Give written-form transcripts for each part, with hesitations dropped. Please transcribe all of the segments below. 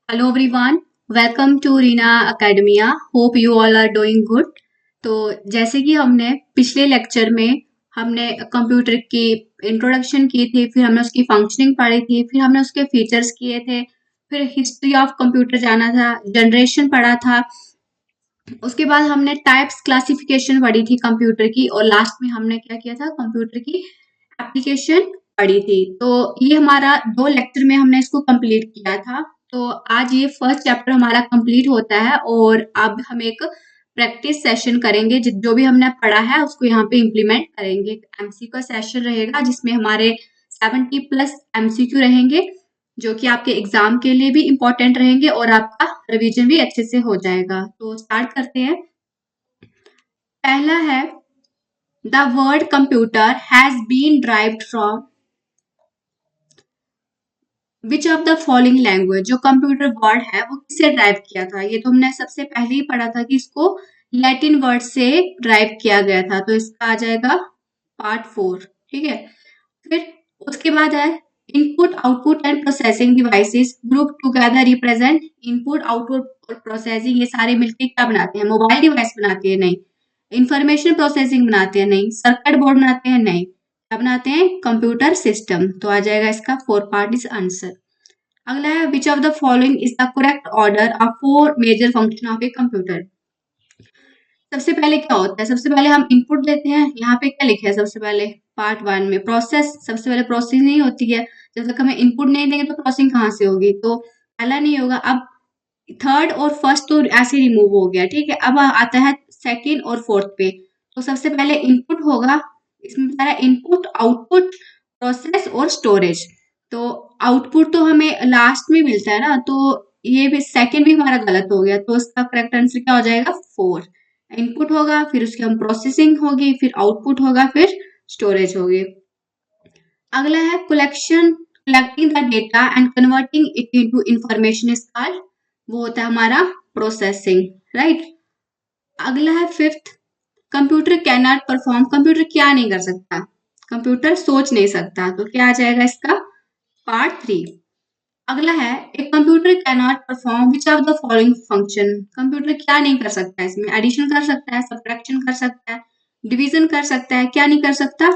Hello everyone, welcome to Reena academia. Hope you all are doing good. तो जैसे कि हमने पिछले लेक्चर में हमने कंप्यूटर की इंट्रोडक्शन की थी, फिर हमने उसकी फंक्शनिंग पढ़ी थी, फिर हमने उसके फीचर्स किए थे, फिर हिस्ट्री ऑफ कंप्यूटर जाना था, जनरेशन पढ़ा था. उसके बाद हमने टाइप्स क्लासिफिकेशन पढ़ी थी कंप्यूटर की और लास्ट में हमने क्या किया था, कंप्यूटर की एप्लीकेशन पढ़ी थी. तो ये हमारा 2 लेक्चर में हमने इसको कंप्लीट किया था. तो आज ये फर्स्ट चैप्टर हमारा कंप्लीट होता है और अब हम एक प्रैक्टिस सेशन करेंगे. जो भी हमने पढ़ा है उसको यहाँ पे इम्प्लीमेंट करेंगे. एमसीक्यू का सेशन रहेगा जिसमें हमारे 70 प्लस एमसीक्यू रहेंगे जो कि आपके एग्जाम के लिए भी इम्पोर्टेंट रहेंगे और आपका रिवीजन भी अच्छे से हो जाएगा. तो स्टार्ट करते हैं. पहला है the word computer has been derived from which of the following language. जो कंप्यूटर वर्ड है वो किससे ड्राइव किया था. ये तो हमने सबसे पहले ही पढ़ा था कि इसको लैटिन वर्ड से ड्राइव किया गया था. तो इसका आ जाएगा पार्ट 4. ठीक है. फिर उसके बाद है input output and processing devices group together represent. Input output और प्रोसेसिंग ये सारे मिलकर क्या बनाते हैं, मोबाइल डिवाइस बनाते हैं. नहीं. इंफॉर्मेशन प्रोसेसिंग बनाते हैं. नहीं. सर्किट बोर्ड बनाते हैं. नहीं. क्या बनाते हैं, कंप्यूटर सिस्टम. तो आ जाएगा इसका 4 पार्ट इज आंसर. अगला है which of the following is the correct order of 4 major function of a computer. सबसे पहले क्या होता है, सबसे पहले हम इनपुट देते हैं. यहाँ पे क्या लिखा है सबसे पहले पार्ट 1 में प्रोसेस. सबसे पहले प्रोसेसिंग नहीं होती है. जब तक हमें इनपुट नहीं देंगे तो प्रोसेसिंग कहाँ से होगी. तो पहला नहीं होगा. अब थर्ड और फर्स्ट तो ऐसे रिमूव हो गया. ठीक है. अब आता है सेकंड और फोर्थ पे. तो सबसे पहले इनपुट होगा. इसमें सारा इनपुट आउटपुट प्रोसेस और स्टोरेज. तो आउटपुट तो हमें लास्ट में मिलता है ना, तो ये भी सेकंड भी हमारा गलत हो गया. तो इसका करेक्ट आंसर क्या हो जाएगा, 4. इनपुट होगा, फिर उसकी हम प्रोसेसिंग होगी, फिर आउटपुट होगा, फिर स्टोरेज होगी. अगला है collecting the data and converting it into information is called. वो होता है हमारा प्रोसेसिंग. राइट. अगला है fifth computer can not perform. Computer क्या नहीं कर सकता, कंप्यूटर सोच नहीं सकता. तो क्या आ जाएगा इसका पार्ट 3. अगला है एक computer can not perform which of the following function. Computer क्या नहीं कर सकता है, इसमें एडिशन कर सकता है, सब्ट्रैक्शन कर सकता है, डिवीजन कर सकता है. क्या नहीं कर सकता,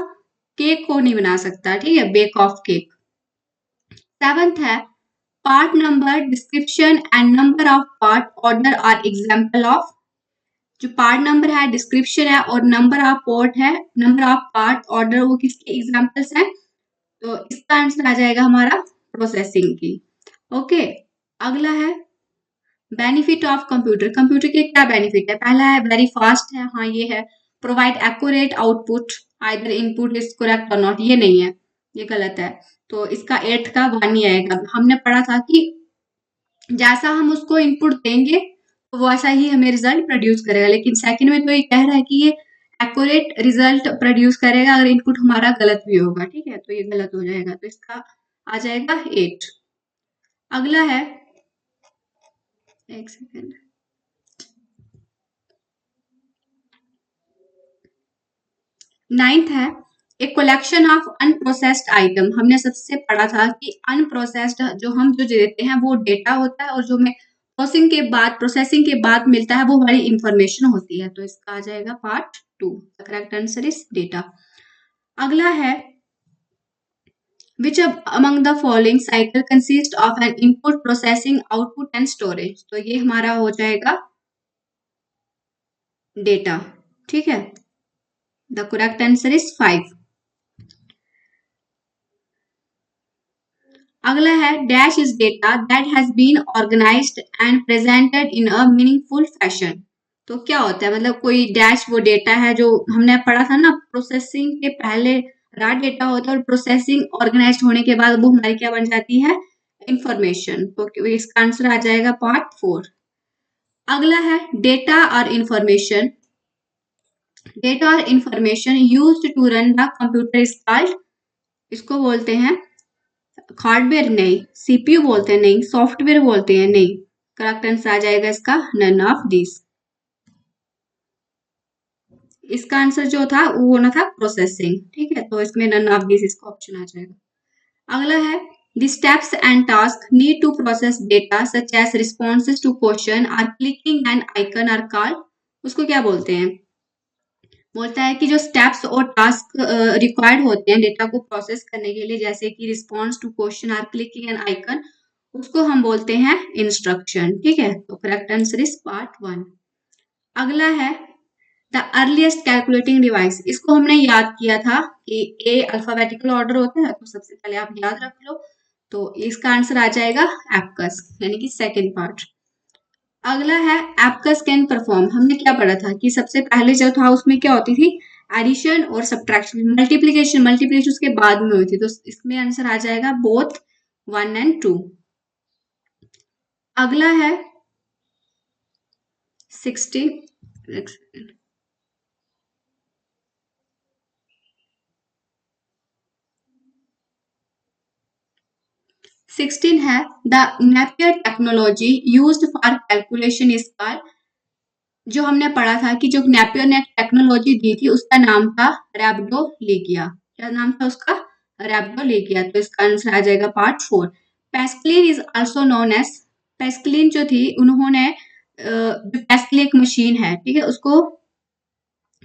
केक को नहीं बना सकता. ठीक है, बेक ऑफ केक. 7th है part number description and number of part order are example of. जो पार्ट नंबर है, डिस्क्रिप्शन है और नंबर ऑफ पोर्ट है, नंबर ऑफ पार्ट ऑर्डर, वो किसके एग्जाम्पल्स हैं. तो इसका आंसर आ जाएगा हमारा प्रोसेसिंग की. ओके. अगला है बेनिफिट ऑफ कंप्यूटर. कंप्यूटर के क्या बेनिफिट है. पहला है वेरी फास्ट है. हाँ ये है. Provide accurate output either input is correct और नॉट. ये नहीं है, ये गलत है. तो इसका 8 का 1 ही आएगा. हमने पढ़ा था कि जैसा हम उसको इनपुट देंगे तो वैसा ही हमें रिजल्ट प्रोड्यूस करेगा. लेकिन सेकंड में तो ये कह रहा है कि ये एक्यूरेट रिजल्ट प्रोड्यूस करेगा अगर इनपुट हमारा गलत भी होगा. ठीक है, तो ये गलत हो जाएगा. तो इसका आ जाएगा 8. अगला है, एक सेकेंड, नाइन्थ है a collection of unprocessed item. हमने सबसे पढ़ा था कि अनप्रोसेस्ड जो हम जो देते हैं वो डेटा होता है और जो हमें प्रोसेसिंग के बाद मिलता है वो हमारी इंफॉर्मेशन होती है. तो इसका आ जाएगा part 2. Correct answer is data. अगला है which among the following cycle consist of an input processing output and storage. तो ये हमारा हो जाएगा डेटा. ठीक है. The correct answer is 5. अगला है dash is data that has been organised and presented in a meaningful fashion. तो क्या होता है, मतलब कोई डैश वो डेटा है जो हमने पढ़ा था ना, प्रोसेसिंग के पहले रॉ डेटा होता है और प्रोसेसिंग ऑर्गेनाइज्ड होने के बाद वो हमारी क्या बन जाती है, इंफॉर्मेशन. तो इसका आंसर आ जाएगा पार्ट 4. अगला है डेटा और इंफॉर्मेशन. डेटा और information used to run the computer is called. इसको बोलते हैं हार्डवेयर. नहीं. सीपीयू बोलते हैं. नहीं. सॉफ्टवेयर बोलते हैं. नहीं. करेक्ट आंसर आ जाएगा इसका नन ऑफ दिस. इसका आंसर जो था वो होना था प्रोसेसिंग. ठीक है, तो इसमें नन ऑफ दिस इसका ऑप्शन आ जाएगा. अगला है The steps and tasks need to process data such as responses to question or clicking an icon are called, उसको क्या बोलते हैं? बोलता है कि जो स्टेप्स और टास्क रिक्वायर्ड होते हैं डेटा को प्रोसेस करने के लिए, जैसे कि रिस्पॉन्स टू क्वेश्चन और क्लिकिंग एन आइकन, उसको हम बोलते हैं इंस्ट्रक्शन। ठीक है, तो करेक्ट आंसर इज पार्ट 1। अगला है द अर्लीस्ट कैलकुलेटिंग डिवाइस। इसको हमने याद किया था कि ए अल्फाबेटिकल ऑर्डर होता है, तो सबसे पहले आप याद रख लो। तो इसका आंसर आ जाएगा एबकस, यानी कि सेकंड पार्ट। अगला है एबकस कैन परफॉर्म। हमने क्या पढ़ा था कि सबसे पहले जो था उसमें क्या होती थी, एडिशन और सब्ट्रैक्शन, मल्टीप्लिकेशन उसके बाद में हुई थी। तो इसमें आंसर आ जाएगा बोथ 1 and 2। अगला है 60, 16 है the Napier technology used for calculation is called. जो हमने पढ़ा था कि जो नेपियर ने टेक्नोलॉजी दी थी उसका नाम था रैब्डोलिगिया। क्या नाम था उसका? रैब्डोलिगिया। तो इसका आंसर आ जाएगा part 4। Pascaline is also known as, Pascaline जो थी उन्होंने जो पेस्कल एक मशीन है, ठीक है, उसको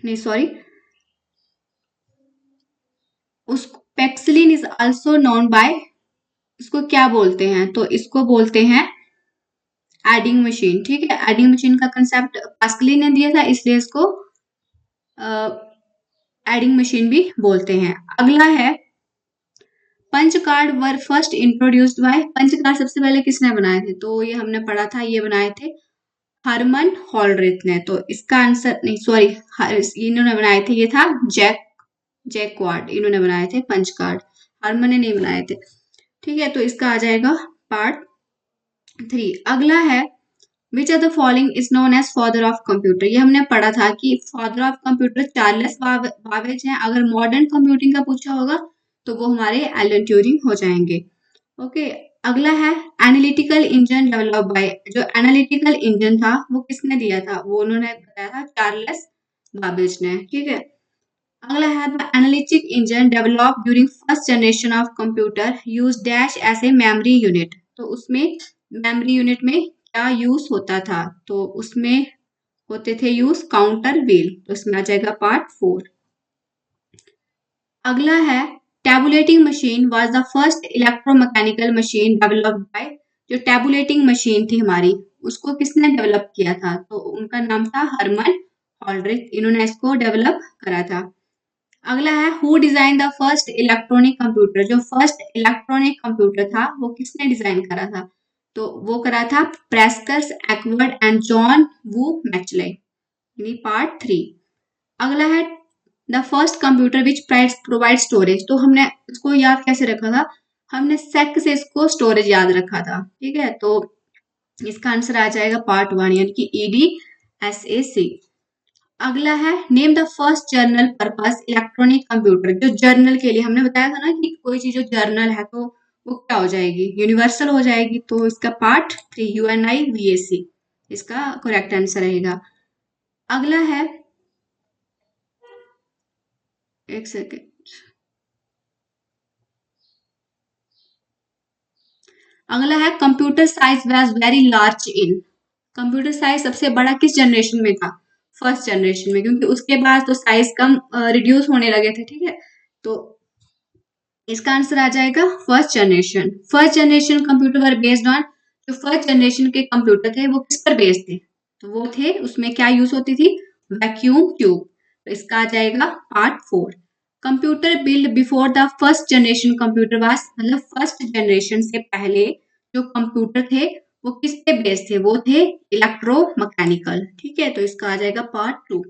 नहीं सॉरी उस paxillin is also known by, इसको क्या बोलते हैं? तो इसको बोलते हैं एडिंग मशीन। ठीक है, एडिंग मशीन का कंसेप्ट पास्कली ने दिया था, इसलिए इसको एडिंग मशीन भी बोलते हैं। अगला है punch card were first introduced by. Punch card सबसे पहले किसने बनाए थे? तो ये हमने पढ़ा था, ये बनाए थे हरमन हॉलरिथ ने। तो इसका आंसर नहीं सॉरी, इन्होंने बनाए थे, ये था जैकवार्ड, इन्होंने बनाए थे पंच कार्ड, हरमन ने नहीं बनाए थे। ठीक है, तो इसका आ जाएगा पार्ट 3। अगला है which are the following is known as father of computer. ये हमने पढ़ा था कि father of computer Charles Babbage हैं। अगर मॉडर्न कंप्यूटिंग का पूछा होगा तो वो हमारे एलन ट्यूरिंग हो जाएंगे। ओके, अगला है एनालिटिकल इंजन डेवलप बाय। जो एनालिटिकल इंजन था वो किसने दिया था? वो उन्होंने बताया था चार्ल्स बाबेज ने। ठीक है, अगला है the analytic engine develop during first generation of computer use dash as a memory unit. तो उसमें मेमोरी यूनिट में क्या यूज होता था? तो उसमें होते थे यूज काउंटर व्हील। तो इसमें आ जाएगा पार्ट 4। अगला है tabulating machine was the first electromechanical machine developed by. जो टैबुलेटिंग मशीन थी हमारी, उसको किसने डेवलप किया था? तो उनका नाम था हरमन हॉलरिथ, इन्होंने इसको डेवलप करा था। अगला है who design the first electronic computer. जो फर्स्ट इलेक्ट्रॉनिक कंप्यूटर था वो किसने डिजाइन करा था? तो वो करा था प्रेस्कस एक्वर्ड एंड जॉन वू मैचले, यानी पार्ट 3। अगला है the first computer which provide storage. तो हमने इसको याद कैसे रखा था? हमने सेक से इसको स्टोरेज याद रखा था। ठीक है, तो इसका आंसर आ जाएगा पार्ट 1, यानी कि EDSAC। अगला है name the first journal purpose electronic computer. जो जर्नल के लिए हमने बताया था ना कि कोई चीज जो जर्नल है तो वो क्या हो जाएगी? यूनिवर्सल हो जाएगी। तो इसका पार्ट 3 UNIVAC इसका करेक्ट आंसर रहेगा। अगला है एक सेकेंड, अगला है computer size was very large in. Computer size सबसे बड़ा किस जनरेशन में था? फर्स्ट जनरेशन में, क्योंकि उसके बाद तो साइज कम रिड्यूस होने लगे थे। ठीक है, तो इसका आंसर आ जाएगा first generation. First generation computer were based on. जो फर्स्ट जनरेशन के कंप्यूटर थे वो किस पर बेस्ड थे? तो वो थे, उसमें क्या यूज होती थी? Vacuum tube. तो इसका आ जाएगा part 4। Computer build before the first generation computer वास, मतलब फर्स्ट जनरेशन से पहले जो कंप्यूटर थे वो किस पे बेस्ड थे? वो थे इलेक्ट्रोमैकेनिकल। ठीक है, तो इसका आ जाएगा पार्ट 2।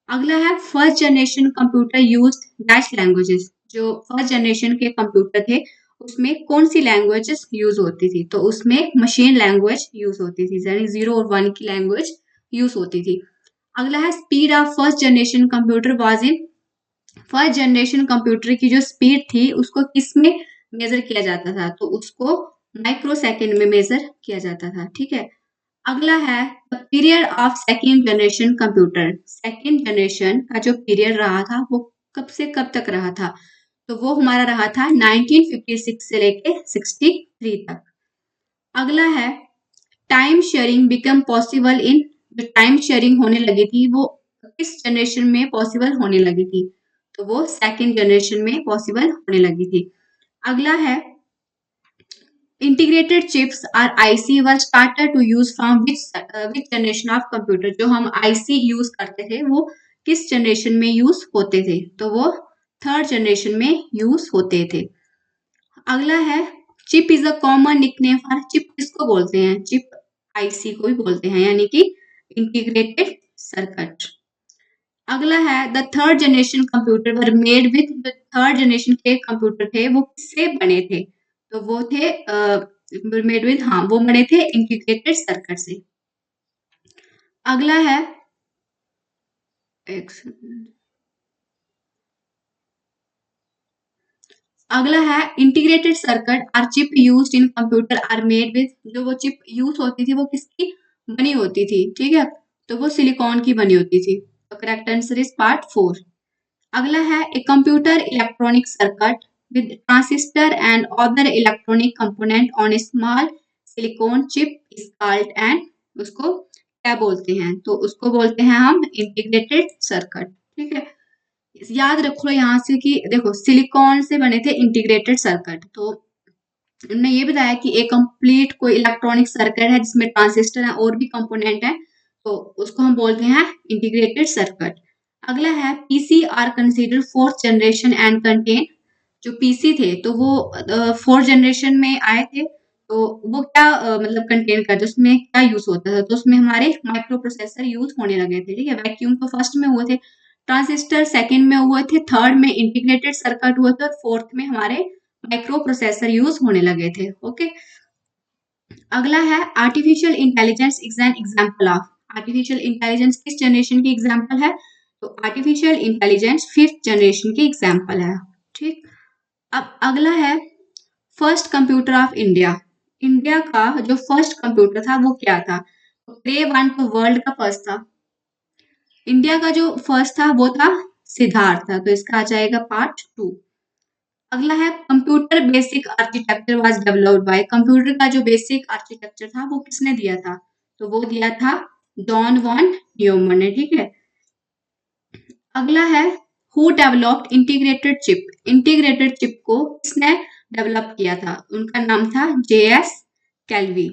अगला है first generation computer use dash languages. जो फर्स्ट जनरेशन के कंप्यूटर थे उसमें कौन सी लैंग्वेजेस यूज होती थी? तो उसमें मशीन लैंग्वेज यूज होती थी, यानी 0 और 1 की लैंग्वेज यूज होती थी। अगला है speed of first generation computer was in. First generation computer की जो स्पीड थी उसको किस में मेजर किया जाता था? तो उसको माइक्रो सेकेंड में मेजर किया जाता था। ठीक है, अगला है period of second generation computer. Second generation का जो पीरियड रहा था वो कब से कब तक रहा था? तो वो हमारा रहा था 1956 से लेके 63 तक। अगला है time sharing become possible in, जो टाइम शेयरिंग होने लगी थी वो किस जनरेशन में पॉसिबल होने लगी थी, तो वो सेकंड जनरेशन में पॉसिबल होने लगी थी। अगला है integrated chips or IC were started to use from which generation of computer, जो हम आईसी यूज करते थे वो किस जनरेशन में यूज होते थे, तो वो थर्ड जनरेशन में यूज होते थे। अगला है chip is a common nickname for, chip किसको बोलते हैं, चिप आईसी को ही बोलते हैं, यानी कि इंटीग्रेटेड सर्किट। अगला है the third generation computer were made with, जो थर्ड जनरेशन के कंप्यूटर थे वो किससे बने थे, तो वो थे मेड विथ, हाँ वो बने थे इंटीग्रेटेड सर्किट से। अगला है एक सेकंड, अगला है integrated circuit or chip used in computer are made with, जो वो चिप यूज होती थी वो किसकी बनी होती थी, ठीक है, तो वो सिलिकॉन की बनी होती थी। तो करेक्ट आंसर इज पार्ट 4। अगला है a computer electronic circuit with transistor and other electronic component on A small silicon chip is called, and उसको क्या बोलते हैं, तो उसको बोलते हैं हम इंटीग्रेटेड सर्किट, ठीक है। याद रखो यहाँ से कि देखो सिलिकॉन से बने थे इंटीग्रेटेड सर्किट, तो उन्होंने ये बताया कि एक कंप्लीट कोई इलेक्ट्रॉनिक सर्किट है जिसमें ट्रांजिस्टर है और भी कंपोनेंट है, तो उसको हम बोलते हैं इंटीग्रेटेड सर्किट। अगला है PC are consider fourth generation and contain, जो पीसी थे तो वो फोर्थ जनरेशन में आए थे, तो वो क्या मतलब कंटेन करते, उसमें क्या यूज होता था, तो उसमें हमारे माइक्रो प्रोसेसर यूज होने लगे थे, ठीक है। वैक्यूम तो फर्स्ट में हुए थे, ट्रांजिस्टर सेकंड में हुए थे, थर्ड में इंटीग्रेटेड सर्किट हुए थे, और फोर्थ में हमारे माइक्रो प्रोसेसर यूज होने लगे थे, ओके। अगला है artificial intelligence is an example of, artificial intelligence किस जनरेशन की एग्जाम्पल है, तो आर्टिफिशियल इंटेलिजेंस फिफ्थ जनरेशन की एग्जाम्पल है, ठीक। अब अगला है first computer of India, India का जो फर्स्ट कंप्यूटर था वो क्या था, तो क्रे वन तो वर्ल्ड का फर्स्ट था, इंडिया का जो फर्स्ट था वो था सिद्धार्थ था, तो इसका आ जाएगा पार्ट 2। अगला है computer basic architecture was developed by, computer का जो बेसिक आर्किटेक्चर था वो किसने दिया था, तो वो दिया था जॉन वॉन न्यूमन ने, ठीक है। अगला है who developed integrated chip, integrated chip को किसने डेवलप किया था, उनका नाम था जेएस कैल्वी।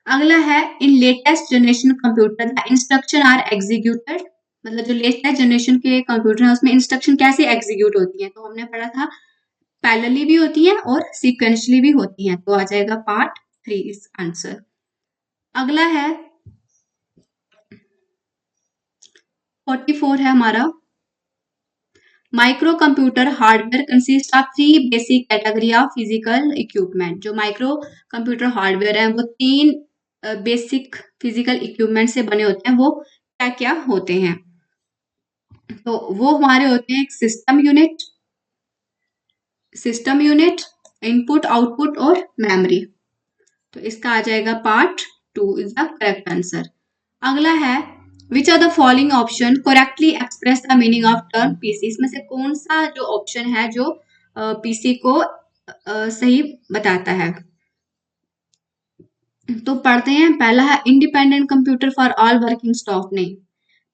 अगला है in latest generation computer the instruction are executed, मतलब जो लेटेस्ट जनरेशन के कंप्यूटर है उसमें इंस्ट्रक्शन कैसे एग्जीक्यूट होती है, तो हमने पढ़ा था पैरेलली भी होती है और सीक्वेंशली भी होती है, तो आ जाएगा पार्ट 3 इस आंसर। अगला है 44 है हमारा, micro computer hardware consist of 3 basic category of physical equipment, जो माइक्रो कंप्यूटर हार्डवेयर है वो 3 बेसिक फिजिकल इक्विपमेंट से बने होते हैं, वो क्या क्या होते हैं, तो वो हमारे होते हैं सिस्टम यूनिट, इनपुट आउटपुट और मेमोरी, तो इसका आ जाएगा part 2 is the correct answer. अगला है which are the following option correctly express the meaning of term PC, इसमें से कौन सा जो ऑप्शन है जो पीसी को सही बताता है, तो पढ़ते हैं। पहला है independent computer for all working staff, नहीं,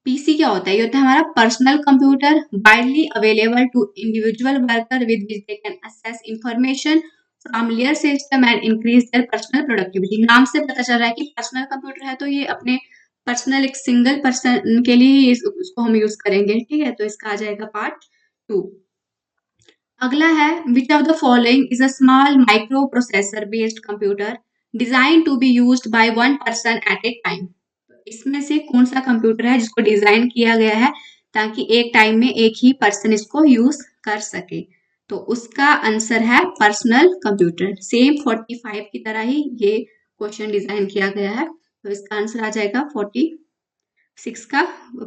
पीसी क्या होता है, ये होता है हमारा personal computer widely available to individual worker with which they can access information from layer system and increase their personal productivity, नाम से पता चल रहा है कि पर्सनल कंप्यूटर है तो ये अपने पर्सनल एक सिंगल पर्सन के लिए ही उसको हम यूज करेंगे, ठीक है, तो इसका आ जाएगा पार्ट 2। अगला है which of the following is a small micro processor based computer design to be used by one person at a time, इसमें से कौन सा कंप्यूटर है जिसको डिजाइन किया गया है ताकि एक टाइम में एक ही पर्सन इसको यूज कर सके, तो उसका आंसर है पर्सनल कंप्यूटर। सेम 45 की तरह ही ये क्वेश्चन डिजाइन किया गया है, तो इसका आंसर आ जाएगा 46 का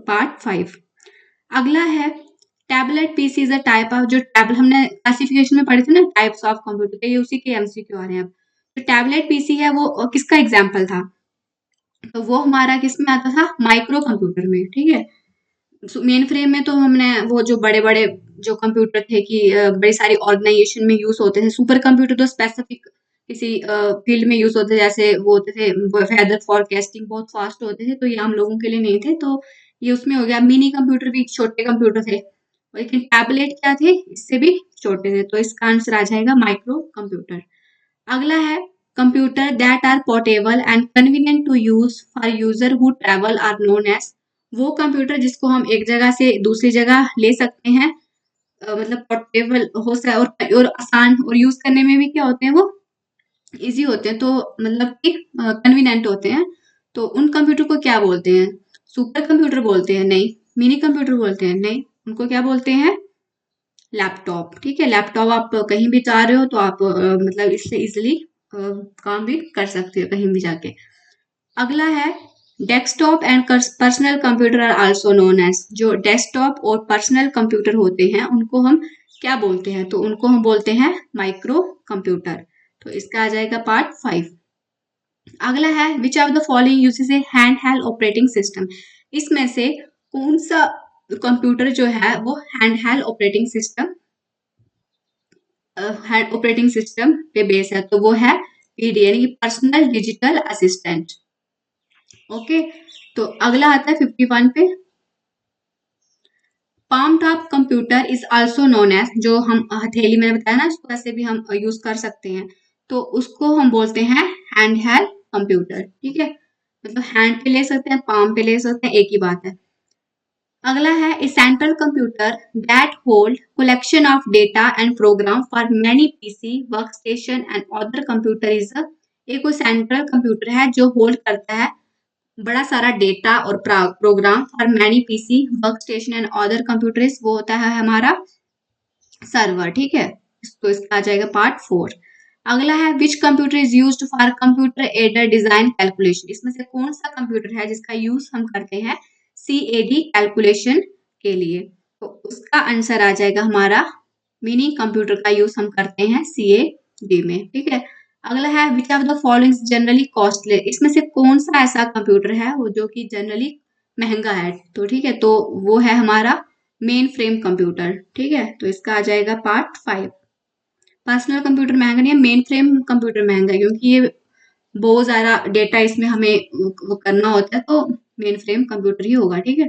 पार्ट 5। अगला है tablet PC is a type of, जो टैबलेट हमने क्लासिफिकेशन में पढ़े थे ना टाइप्स ऑफ कंप्यूटर, तो ये उसी के एमसीक्यू आ रहे हैं अब। जो टैबलेट पीसी है वो किसका एग्जाम्पल था, तो वो हमारा किस में आता था, माइक्रो कंप्यूटर में, ठीक है। मेन फ्रेम में तो हमने वो जो बड़े बड़े जो कंप्यूटर थे कि बड़ी सारी ऑर्गेनाइजेशन में यूज होते थे। सुपर कंप्यूटर तो स्पेसिफिक किसी फील्ड में यूज होते थे, जैसे वो होते थे वेदर फोरकास्टिंग, बहुत फास्ट होते थे, तो ये हम लोगों के लिए नहीं थे, तो ये उसमें हो गया। मिनी कंप्यूटर भी छोटे कंप्यूटर थे, लेकिन टैबलेट क्या थे, इससे भी छोटे थे, तो इसका आंसर आ जाएगा माइक्रो कंप्यूटर। अगला है computer that are portable and convenient to use for user who travel are known as. वो कंप्यूटर जिसको हम एक जगह से दूसरी जगह ले सकते हैं, मतलब पोर्टेबल हो और आसान, और यूज करने में भी क्या होते हैं वो इजी होते हैं, तो मतलब कि कन्वीनियंट होते हैं। तो उन कंप्यूटर को क्या बोलते हैं? सुपर कंप्यूटर बोलते हैं? नहीं। मिनी कंप्यूटर बोलते हैं? नहीं। उनको क्या बोलते हैं? लैपटॉप। ठीक है, लैपटॉप आप कहीं भी जा रहे हो तो आप मतलब इससे इजिली काम भी कर सकते हो कहीं भी जाके। अगला है desktop and personal computer are also known as. जो डेस्कटॉप और पर्सनल कंप्यूटर होते हैं उनको हम क्या बोलते हैं? तो उनको हम बोलते हैं माइक्रो कंप्यूटर। तो इसका आ जाएगा पार्ट 5। अगला है which of the following uses A hand held operating system. इसमें से कौन सा कंप्यूटर जो है वो हैंड हेल्ड ऑपरेटिंग सिस्टम पे बेस है? तो वो है पीडी यानी कि पर्सनल डिजिटल असिस्टेंट। ओके, तो अगला आता है 51 पे। Palm top computer is also known as. जो हम हथेली में बताया ना, इसको ऐसे भी हम यूज कर सकते हैं, तो उसको हम बोलते हैं हैंड हेल्ड कंप्यूटर। ठीक है, मतलब हैंड पे ले सकते हैं, पाम पे ले सकते हैं, एक ही बात है। अगला है a central computer that hold collection of data and program for many PC work station and other computer is. एक कोई सेंट्रल कंप्यूटर है जो होल्ड करता है बड़ा सारा डेटा और program for many PC work station and other computers, वो होता है हमारा सर्वर। ठीक है, तो इसका आ जाएगा पार्ट 4। अगला है which computer is used for computer aided design calculation. इसमें से कौन सा कंप्यूटर है जिसका यूज हम करते हैं सीएडी कैलकुलेशन के लिए? तो उसका आंसर आ जाएगा हमारा मिनी कंप्यूटर का यूज हम करते हैं सीएडी में। ठीक है, अगला है which of the following generally costly. इसमें से कौन सा ऐसा कंप्यूटर है वो जो कि जनरली महंगा है? तो ठीक है, तो वो है हमारा मेन फ्रेम कंप्यूटर। ठीक है, तो इसका आ जाएगा पार्ट 5। पर्सनल कंप्यूटर महंगा नहीं है, मेन फ्रेम कंप्यूटर महंगा है, क्योंकि ये बहुत ज्यादा डेटा इसमें हमें वो करना होता है, तो मेन फ्रेम कंप्यूटर ही होगा। ठीक है,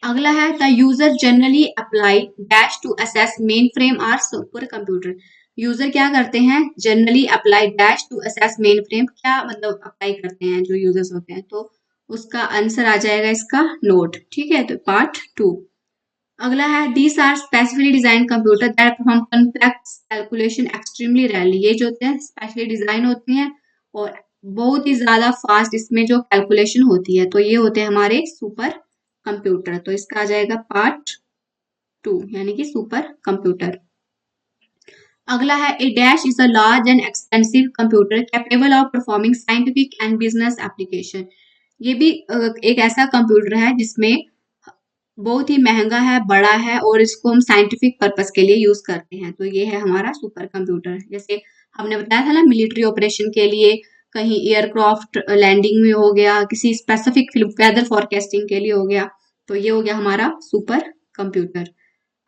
अगला है the user generally apply dash to access main frame or super computer. User क्या करते हैं? Generally apply dash to access main frame. क्या मतलब अप्लाई करते हैं जो यूजर्स होते हैं? तो उसका आंसर आ जाएगा इसका नोट। ठीक है, तो पार्ट 2। अगला है these are specially design computer that perform complex calculation extremely rarely. ये जो होते हैं स्पेशली डिजाइन होते हैं और बहुत ही ज्यादा फास्ट इसमें जो कैलकुलेशन होती है, तो ये होते हैं हमारे सुपर कंप्यूटर। तो इसका आ जाएगा पार्ट 2 यानी कि सुपर कंप्यूटर। अगला है a dash is a large and expensive computer capable of performing scientific and business application. ये भी एक ऐसा कंप्यूटर है जिसमें बहुत ही महंगा है, बड़ा है, और इसको हम साइंटिफिक पर्पस के लिए यूज करते हैं, तो ये है हमारा सुपर कंप्यूटर। जैसे हमने बताया था ना, मिलिट्री ऑपरेशन के लिए, कहीं एयरक्राफ्ट लैंडिंग में हो गया, किसी स्पेसिफिक वेदर फोरकास्टिंग के लिए हो गया, तो ये हो गया हमारा सुपर कंप्यूटर।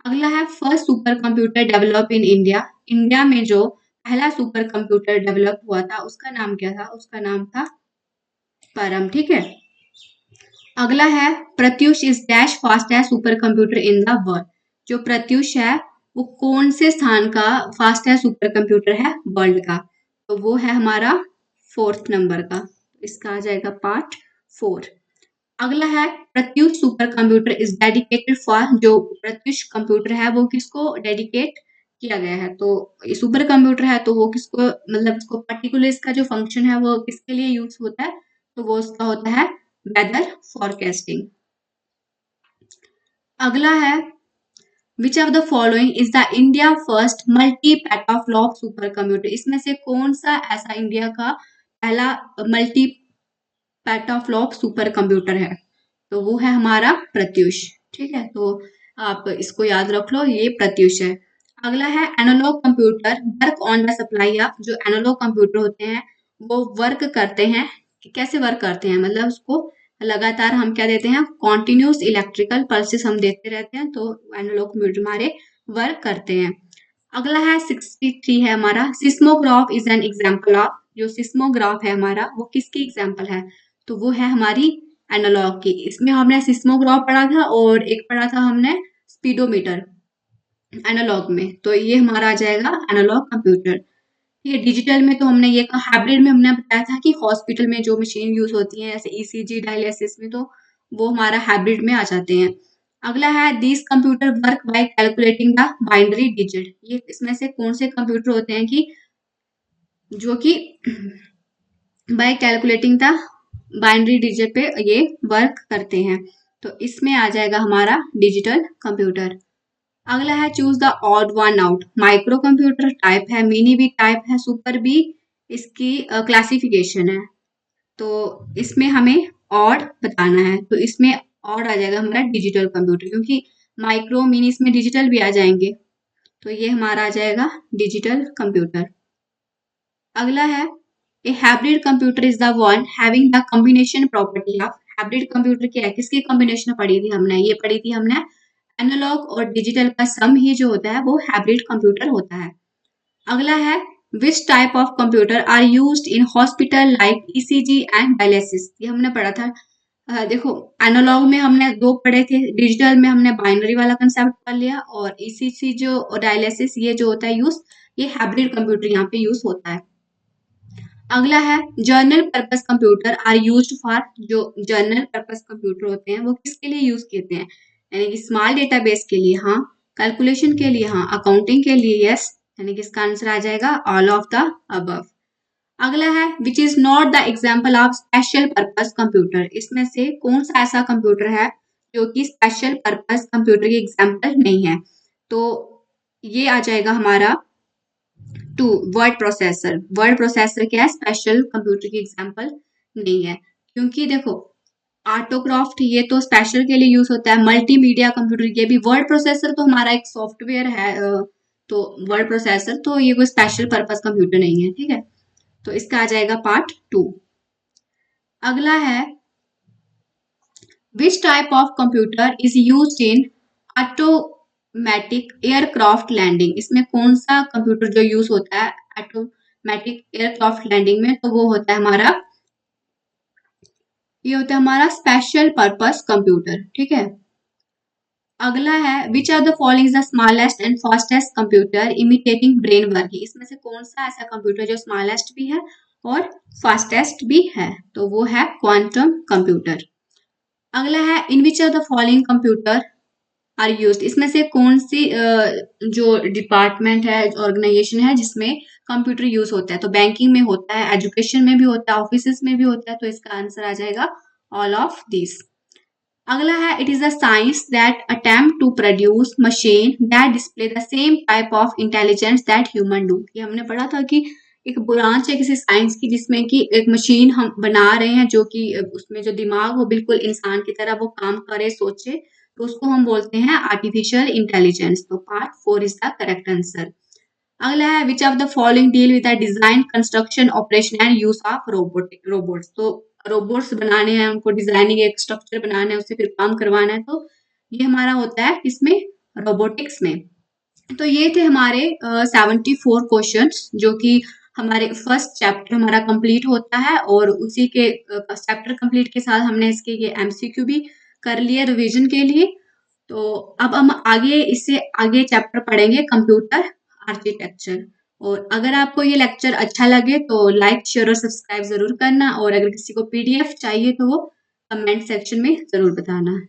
अगला है first super computer develop in India. India में जो पहला सुपर कंप्यूटर डेवलप हुआ था उसका नाम क्या था? उसका नाम था परम। ठीक है, अगला है Pratyush is dash fastest super computer in the world. जो प्रत्युष है वो कौन से स्थान का फास्टेस्ट सुपर कंप्यूटर है वर्ल्ड का? तो वो है हमारा 4th नंबर का। इसका आ जाएगा पार्ट 4। अगला है Pratyush super computer is dedicated for. जो प्रत्युष कंप्यूटर है वो किसको डेडिकेट किया गया है? तो ये सुपर कंप्यूटर है तो वो किसको, मतलब इसको पर्टिकुलर इसका जो फंक्शन है वो किसके लिए यूज होता है? तो वो उसका होता है वेदर फोरकास्टिंग। अगला है which of the following is the India first multi petaflop super computer. इसमें से कौन सा ऐसा इंडिया का पहला मल्टी पेटाफ्लॉप सुपर कंप्यूटर है? तो वो है हमारा प्रत्युष। ठीक है, तो आप इसको याद रख लो, ये प्रत्युष है। अगला है analogue computer work on the supply of. जो एनालॉग कंप्यूटर होते हैं वो वर्क करते हैं, कैसे वर्क करते हैं, मतलब उसको लगातार हम क्या देते हैं, कॉन्टिन्यूस इलेक्ट्रिकल पल्सेस हम देते रहते हैं, तो एनालॉग कंप्यूटर हमारे वर्क करते हैं। अगला है 63 है हमारा, seismograph is an example of. जो सिस्मोग्राफ है हमारा वो किसकी एग्जाम्पल है, तो वो है हमारी एनालॉग की। इसमें हमने सिस्मोग्राफ पढ़ा था और एक पढ़ा था हमने स्पीडोमीटर एनालॉग में, तो ये हमारा आ जाएगा एनालॉग कंप्यूटर। ठीक है, डिजिटल में तो हमने ये कहा, हाइब्रिड में हमने बताया था कि हॉस्पिटल में जो मशीन यूज होती है जैसे ईसीजी डायलिसिस में, तो वो हमारा हाइब्रिड में आ जाते हैं। अगला है this computer work by calculating the binary digit. ये इसमें से कौन से कंप्यूटर होते हैं कि जो कि bye calculating the binary digit पे ये वर्क करते हैं, तो इसमें आ जाएगा हमारा डिजिटल कंप्यूटर। अगला है choose the odd one out. Micro computer type है, मिनी भी टाइप है, सुपर भी इसकी क्लासिफिकेशन है, तो इसमें हमें ऑड बताना है, तो इसमें ऑड आ जाएगा हमारा डिजिटल कंप्यूटर, क्योंकि माइक्रो मिनी इसमें डिजिटल भी आ जाएंगे, तो ये हमारा आ जाएगा डिजिटल कंप्यूटर। अगला है a hybrid computer is the one having the combination property of. Hybrid computer क्या है, किसकी कॉम्बिनेशन पढ़ी थी हमने, ये पढ़ी थी हमने एनालॉग और डिजिटल का सम ही जो होता है वो हाइब्रिड कंप्यूटर होता है। अगला है which type of computer are used in hospital like ECG and dialysis. ये हमने पढ़ा था। देखो एनालॉग में हमने दो पढ़े थे, डिजिटल में हमने बाइनरी वाला कंसेप्ट पढ़ लिया, और ईसीजी जो डायलिसिस ये जो होता है यूज, ये हाइब्रिड कंप्यूटर यहाँ पे यूज होता है। अगला है general purpose computer are used for. जो जर्नल पर्पस कंप्यूटर होते हैं वो किसके लिए यूज करते हैं, यानी कि स्मॉल डेटाबेस के लिए हाँ, कैलकुलेशन के लिए हाँ, अकाउंटिंग के लिए यस, यानी कि इसका आंसर आ जाएगा ऑल ऑफ द अबव। अगला है which is not the example of special purpose computer. इसमें से कौन सा ऐसा कंप्यूटर है जो कि स्पेशल पर्पस कंप्यूटर की एग्जाम्पल नहीं है, तो ये आ जाएगा हमारा 2 वर्ड प्रोसेसर। वर्ड प्रोसेसर क्या है, स्पेशल कंप्यूटर की एग्जांपल नहीं है, क्योंकि देखो ऑटोक्रॉफ्ट ये तो स्पेशल के लिए यूज होता है, मल्टीमीडिया कंप्यूटर ये भी, वर्ड प्रोसेसर तो हमारा एक सॉफ्टवेयर है, तो वर्ड प्रोसेसर तो ये कोई स्पेशल पर्पस कंप्यूटर नहीं है। ठीक है, तो इसका आ जाएगा पार्ट 2। अगला है which type of computer is used in automatic aircraft landing. इसमें कौन सा कंप्यूटर जो यूज होता है ऑटोमेटिक एयरक्राफ्ट लैंडिंग में, तो वो होता है हमारा, ये होता है हमारा स्पेशल पर्पस कंप्यूटर। ठीक है, अगला है which are the following is the smallest and fastest computer imitating brain work. इसमें से कौन सा ऐसा कंप्यूटर जो स्मॉलेस्ट भी है और फास्टेस्ट भी है, तो वो है क्वांटम कंप्यूटर। अगला है in which are the following computer are used. इसमें से कौन सी जो डिपार्टमेंट है, ऑर्गेनाइजेशन है जिसमें कंप्यूटर यूज होता है, तो बैंकिंग में होता है, एजुकेशन में भी होता है, ऑफिस में भी होता है, तो इसका आंसर आ जाएगा ऑल ऑफ दिस। अगला है it is a science that attempt to produce machine that display the same type of intelligence that human do. ये हमने पढ़ा था कि एक ब्रांच है किसी साइंस की जिसमें कि एक मशीन हम बना रहे हैं जो कि उसमें जो दिमाग हो बिल्कुल इंसान की तरह वो काम करे, सोचे, तो उसको हम बोलते हैं आर्टिफिशियल इंटेलिजेंस। तो part 4 is the correct answer. अगला है which of the following deal with the design construction operation and use of robots. तो रोबोट्स बनाने हैं, उनको डिजाइनिंग एक स्ट्रक्चर बनाना है, उससे फिर काम करवाना है, तो ये हमारा होता है इसमें रोबोटिक्स में। तो ये थे हमारे 74 क्वेश्चंस जो कि हमारे फर्स्ट चैप्टर हमारा कंप्लीट होता है, और उसी के चैप्टर कंप्लीट के साथ हमने इसके ये एमसीक्यू भी कर लिए रिवीजन के लिए। तो अब हम आगे इससे आगे चैप्टर पढ़ेंगे कंप्यूटर आर्किटेक्चर। और अगर आपको ये लेक्चर अच्छा लगे तो लाइक शेयर और सब्सक्राइब जरूर करना, और अगर किसी को पीडीएफ चाहिए तो वो कमेंट सेक्शन में जरूर बताना।